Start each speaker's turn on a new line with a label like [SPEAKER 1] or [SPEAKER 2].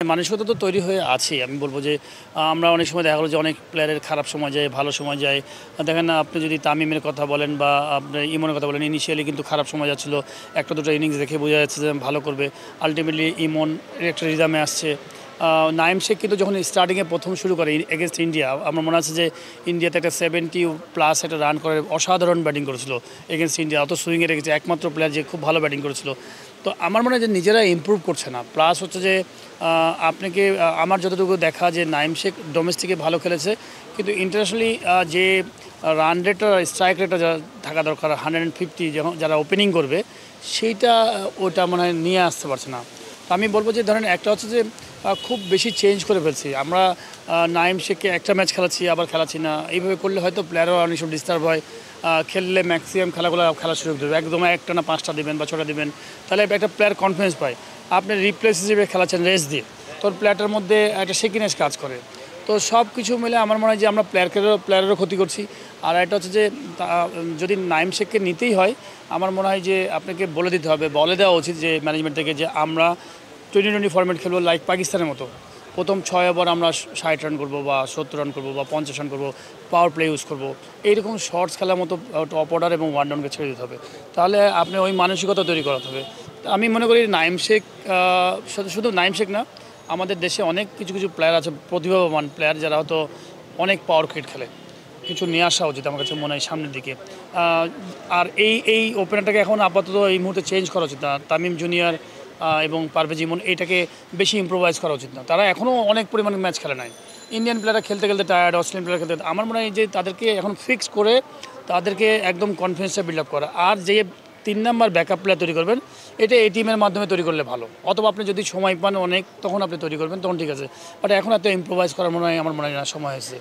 [SPEAKER 1] মানসিকতা তো তৈরি হয়ে আছেই। আমি বলব যে আমরা অনেক সময় দেখা গেল যে অনেক প্লেয়ারের খারাপ সময় যায়, ভালো সময় যায়। দেখেন না, আপনি যদি তামিমের কথা বলেন বা আপনার ইমনের কথা বলেন, ইনিশিয়ালি কিন্তু খারাপ সময় যাচ্ছিল। একটা দুটো ইনিংস দেখে বোঝা যাচ্ছে যে ভালো করবে। আলটিমেটলি ইমন একটা রিদামে আসছে। নাইম শেখ কিন্তু যখন স্টার্টিংয়ে প্রথম শুরু করে এগেনস্ট ইন্ডিয়া, আমার মনে আছে যে ইন্ডিয়াতে একটা 70+ একটা রান করে অসাধারণ ব্যাটিং করেছিল এগেনস্ট ইন্ডিয়া। অত সুইংয়ে রেখেছে, একমাত্র প্লেয়ার যে খুব ভালো ব্যাটিং করেছিল। তো আমার মনে হয় যে নিজেরা ইমপ্রুভ করছে না। প্লাস হচ্ছে যে আপনাকে আমার যতটুকু দেখা যে নাইম শেখ ডোমেস্টিকে ভালো খেলেছে, কিন্তু ইন্টারন্যাশনালি যে রান রেটটা, স্ট্রাইক রেটটা যা থাকা দরকার 150, যখন যারা ওপেনিং করবে সেইটা ওটা মনে হয় নিয়ে আসতে পারছে না। তো আমি বলবো যে ধরেন একটা হচ্ছে যে খুব বেশি চেঞ্জ করে ফেলছি আমরা। নাইম শেখকে একটা ম্যাচ খেলাচ্ছি, আবার খেলাচ্ছি না। এইভাবে করলে হয়তো প্লেয়ারও অনেক সময় ডিস্টার্ব হয়। খেললে ম্যাক্সিমাম খেলাগুলো খেলার সুযোগ দেবে, একদম একটা না 5টা দেবেন বা 6টা দেবেন, তাহলে একটা প্লেয়ার কনফিডেন্স পায়। আপনি রিপ্লেস হিসেবে খেলাচ্ছেন রেস্ট দিয়ে, তোর প্লেয়ারটার মধ্যে একটা শেকিনেস কাজ করে। তো সব কিছু মিলে আমার মনে হয় যে আমরা প্লেয়ারেরও ক্ষতি করছি। আর একটা হচ্ছে যে যদি নাইম শেখকে নিতেই হয়, আমার মনে হয় যে আপনাকে বলে দিতে হবে, বলে দেওয়া উচিত যে ম্যানেজমেন্ট থেকে, যে আমরা টি20 ফরম্যাট খেলবো লাইক পাকিস্তানের মতো। প্রথম 6 ওভার আমরা 60 রান করবো বা 70 রান করবো বা 50 রান করবো, পাওয়ার প্লে ইউজ করবো। এইরকম শর্টস খেলার মতো টপ অর্ডার এবং ওয়ান ডাউনকে ছেড়ে দিতে হবে। তাহলে আপনি ওই মানসিকতা তৈরি করাতে হবে। আমি মনে করি নাইম শেখ, শুধু নাইম শেখ না, আমাদের দেশে অনেক কিছু কিছু প্লেয়ার আছে, প্রতিভাবান প্লেয়ার, যারা হয়তো অনেক পাওয়ার ক্রিকেট খেলে। কিছু নিয়ে আসা উচিত আমার কাছে মনে হয় সামনের দিকে। আর এই ওপেনারটাকে এখন আপাতত এই মুহূর্তে চেঞ্জ করা উচিত না। তামিম জুনিয়র এবং পারভেজ ইমন, এইটাকে বেশি ইম্প্রোভাইজ করা উচিত না। তারা এখনও অনেক পরিমাণে ম্যাচ খেলে নাই। ইন্ডিয়ান প্লেয়াররা খেলতে খেলতে টায়ার্ড, অস্ট্রেলিয়ান প্লেয়ার খেলতে, আমার মনে হয় যে তাদেরকে এখন ফিক্স করে তাদেরকে একদম কনফিডেন্সটা বিল্ড আপ করা। আর যে 3 নাম্বার ব্যাকআপ প্লেয়ার তৈরি করবেন, এটা এই টিমের মাধ্যমে তৈরি করলে ভালো। অথবা আপনি যদি সময় পান অনেক, তখন আপনি তৈরি করবেন, তখন ঠিক আছে। বাট এখন এত ইম্প্রোভাইজ করার আমার মনে হয় না সময় হয়েছে।